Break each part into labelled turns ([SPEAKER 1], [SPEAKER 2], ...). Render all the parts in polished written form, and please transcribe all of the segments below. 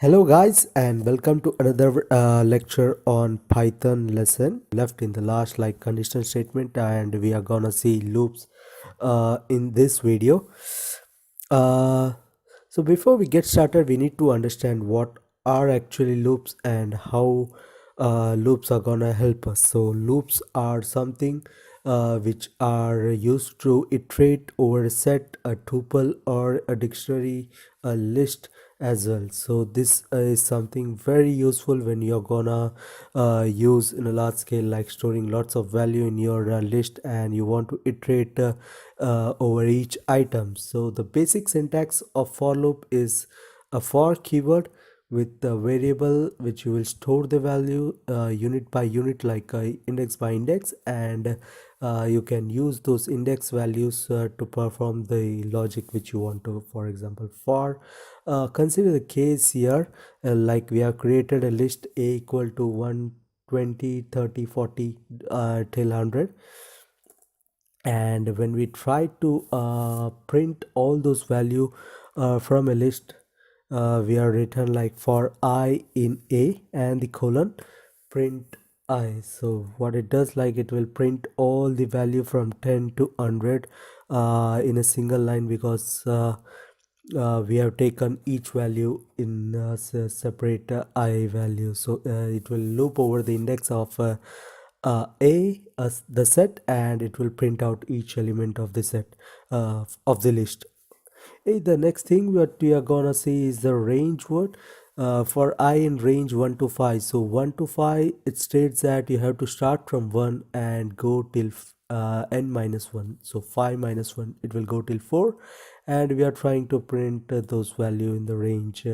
[SPEAKER 1] Hello guys and welcome to another lecture on Python lesson left in the last like conditional statement, and we are gonna see loops in this video. Uh, so before we get started, we need to understand what are actually loops and how loops are gonna help us. So loops are something which are used to iterate over a set, a tuple, or a dictionary, a list as well. So this is something very useful when you're gonna use in a large scale, like storing lots of value in your list, and you want to iterate over each item. So the basic syntax of for loop is a for keyword with the variable which you will store the value unit by unit, like index by index, and you can use those index values to perform the logic which you want to. For example, for consider the case here, like we have created a list a equal to 1, 20, 30, 40 till 100, and when we try to print all those value from a list, we are written like for I in a and the colon print I. So what it does, like it will print all the value from 10 to 100 in a single line, because we have taken each value in separate I value. So it will loop over the index of the set, and it will print out each element of the set of the list. The next thing what we are gonna see is the range word. For I in range 1 to 5. So 1 to 5, it states that you have to start from 1 and go till n minus 1. So 5 minus 1, it will go till 4, and we are trying to print those value in the range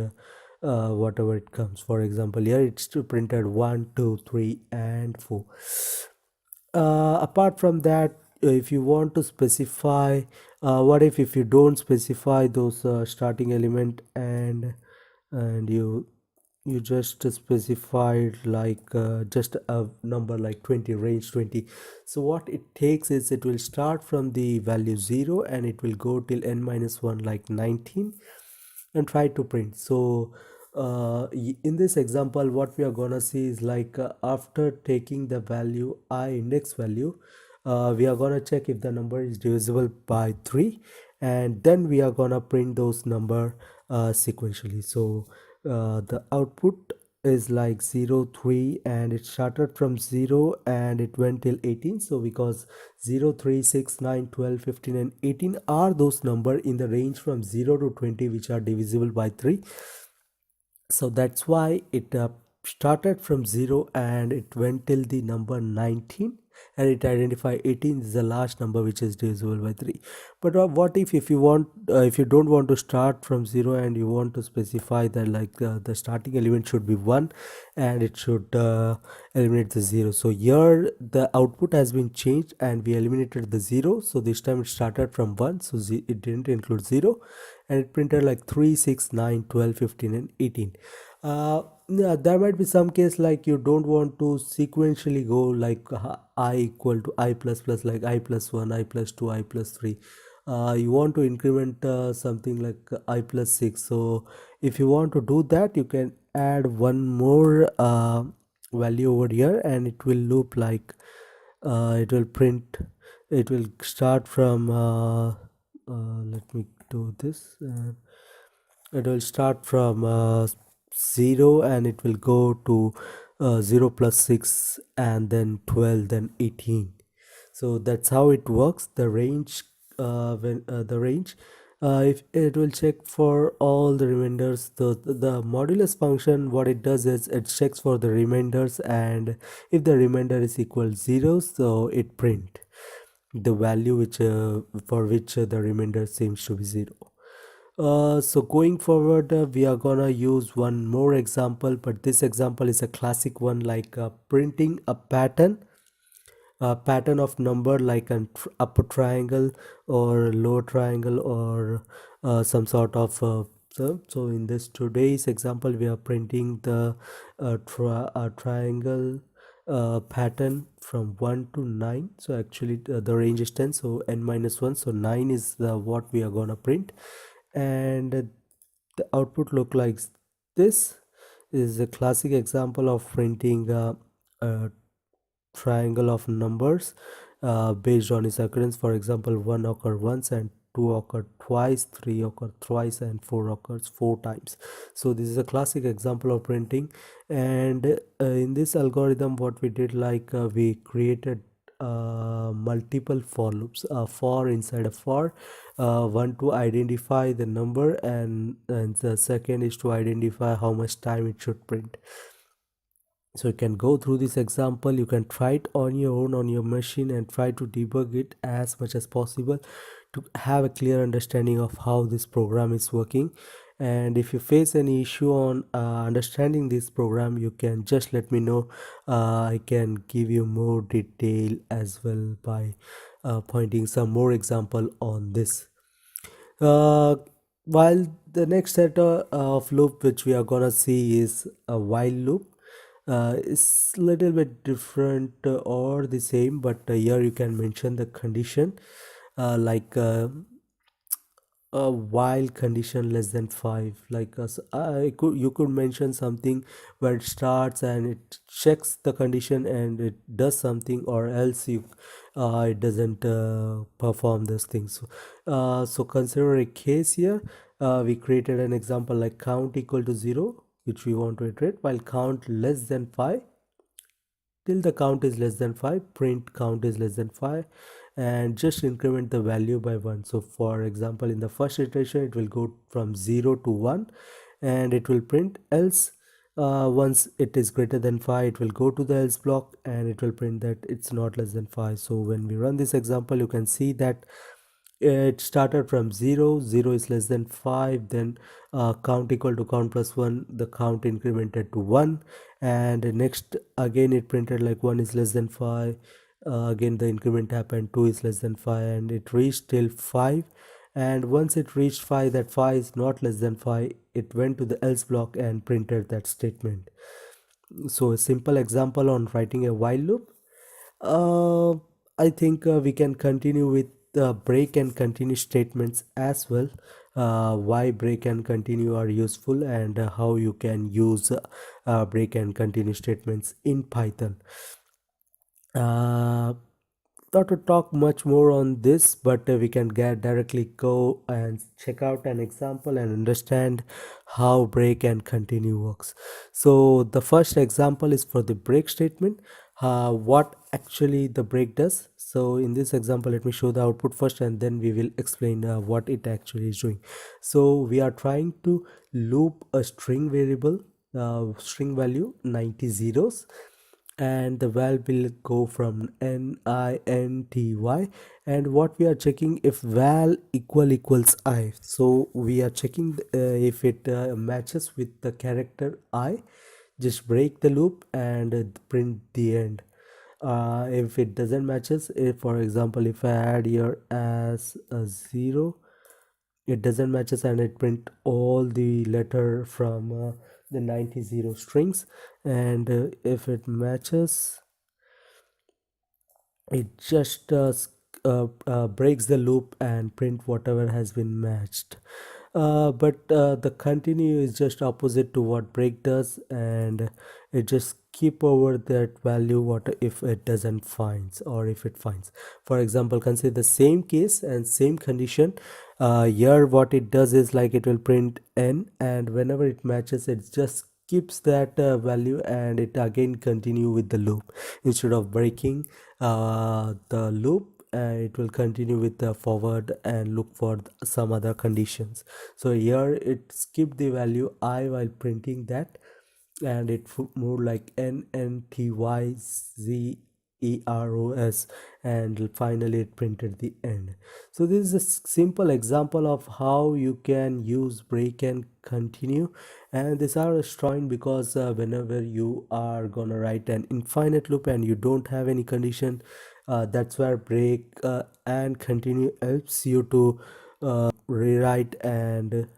[SPEAKER 1] whatever it comes. For example, here it's to printed 1, 2, 3, and 4. Apart from that, if you want to specify, what if you don't specify those starting element, and you just specified like just a number like 20, range 20. So what it takes is it will start from the value 0 and it will go till n minus 1, like 19, and try to print. So in this example, what we are gonna see is like after taking the value I index value, we are gonna check if the number is divisible by 3, and then we are gonna print those number sequentially. So the output is like 0, 3, and it started from 0 and it went till 18. So because 0, 3, 6, 9, 12, 15, and 18 are those number in the range from 0 to 20 which are divisible by 3. So that's why it started from 0 and it went till the number 19, and it identified 18 is the last number which is divisible by 3. But what if you want, if you don't want to start from 0 and you want to specify that like the starting element should be 1 and it should eliminate the 0. So here the output has been changed and we eliminated the 0. So this time it started from 1, so it didn't include 0, and it printed like 3, 6, 9, 12, 15, and 18. Yeah, there might be some case like you don't want to sequentially go like I equal to I plus plus, like I plus 1, I plus 2, I plus 3. You want to increment something like I plus 6. So if you want to do that, you can add one more value over here, and it will loop like it will print, it will start from let me do this. It will start from 0 and it will go to 0 plus 6, and then 12, then 18. So that's how it works. The range, when the range, if it will check for all the remainders. The modulus function, what it does is it checks for the remainders, and if the remainder is equal 0, so it print the value which for which the remainder seems to be 0. So going forward, we are gonna use one more example, but this example is a classic one, like printing a pattern of number, like an upper triangle or lower triangle, or some sort of so in this today's example we are printing the triangle pattern from 1 to 9. So actually the range is 10, so n minus 1, so 9 is the what we are gonna print, and the output look like This is a classic example of printing a triangle of numbers based on its occurrence. For example, 1 occur once and 2 occur twice, 3 occur thrice, and 4 occurs 4 times. So this is a classic example of printing. And in this algorithm, what we did, like we created multiple for loops, for inside a for, one to identify the number, and the second is to identify how much time it should print. So you can go through this example, you can try it on your own on your machine and try to debug it as much as possible to have a clear understanding of how this program is working. And if you face any issue on understanding this program, you can just let me know. I can give you more detail as well by pointing some more example on this. uh, while the next set of loop which we are gonna see is a while loop. It's little bit different or the same, but here you can mention the condition, like a while condition less than 5, like you could mention something where it starts and it checks the condition and it does something, or else you it doesn't perform those things. So consider a case here. We created an example like count equal to 0, which we want to iterate, while count less than 5, till the count is less than 5, print count is less than 5, and just increment the value by 1. So for example, in the first iteration it will go from 0 to 1 and it will print else. Once it is greater than 5, it will go to the else block and it will print that it's not less than 5. So when we run this example, you can see that it started from 0, 0 is less than 5, then count equal to count plus 1, the count incremented to 1, and next again it printed like 1 is less than 5. Again the increment happened, 2 is less than 5, and it reached till 5. And once it reached 5, that 5 is not less than 5, it went to the else block and printed that statement. So a simple example on writing a while loop. uh, I think we can continue with break and continue statements as well. Why break and continue are useful, and how you can use break and continue statements in Python. Uh, Not to talk much more on this, but we can get directly go and check out an example and understand how break and continue works. So the first example is for the break statement, what actually the break does. So in this example, let me show the output first and then we will explain what it actually is doing. So we are trying to loop a string variable, string value 90 zeros, and the val will go from NINTY, and what we are checking, if val equals I. So we are checking if it matches with the character I, just break the loop and print the end. If it doesn't matches, if for example if I add here as a 0, it doesn't matches and it print all the letter from the 90 strings. And if it matches, it just breaks the loop and print whatever has been matched. But the continue is just opposite to what break does, and it just keep over that value what if it doesn't finds, or if it finds. For example, consider the same case and same condition. Here what it does is like it will print n, and whenever it matches it just keeps that value and it again continue with the loop. Instead of breaking the loop, it will continue with the forward and look for some other conditions. So here it skipped the value I while printing that, and it moved like NNTYZEROS, and finally it printed the end. So this is a simple example of how you can use break and continue, and these are strong because whenever you are gonna write an infinite loop and you don't have any condition, that's where break and continue helps you to rewrite and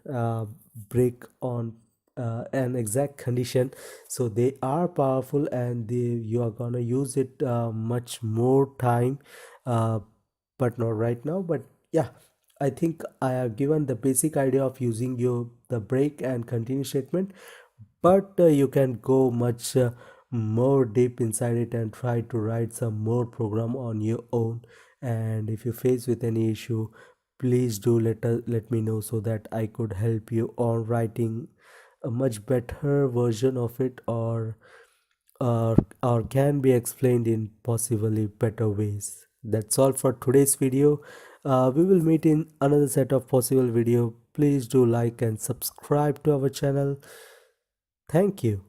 [SPEAKER 1] break on an exact condition. So they are powerful, and you are gonna use it much more time, uh, but not right now. But yeah, I think I have given the basic idea of using the break and continue statement. but you can go much more deep inside it and try to write some more program on your own. And if you face with any issue, please do let me know so that I could help you on writing a much better version of it, or can be explained in possibly better ways. That's all for today's video. We will meet in another set of possible video. Please do like and subscribe to our channel. Thank you.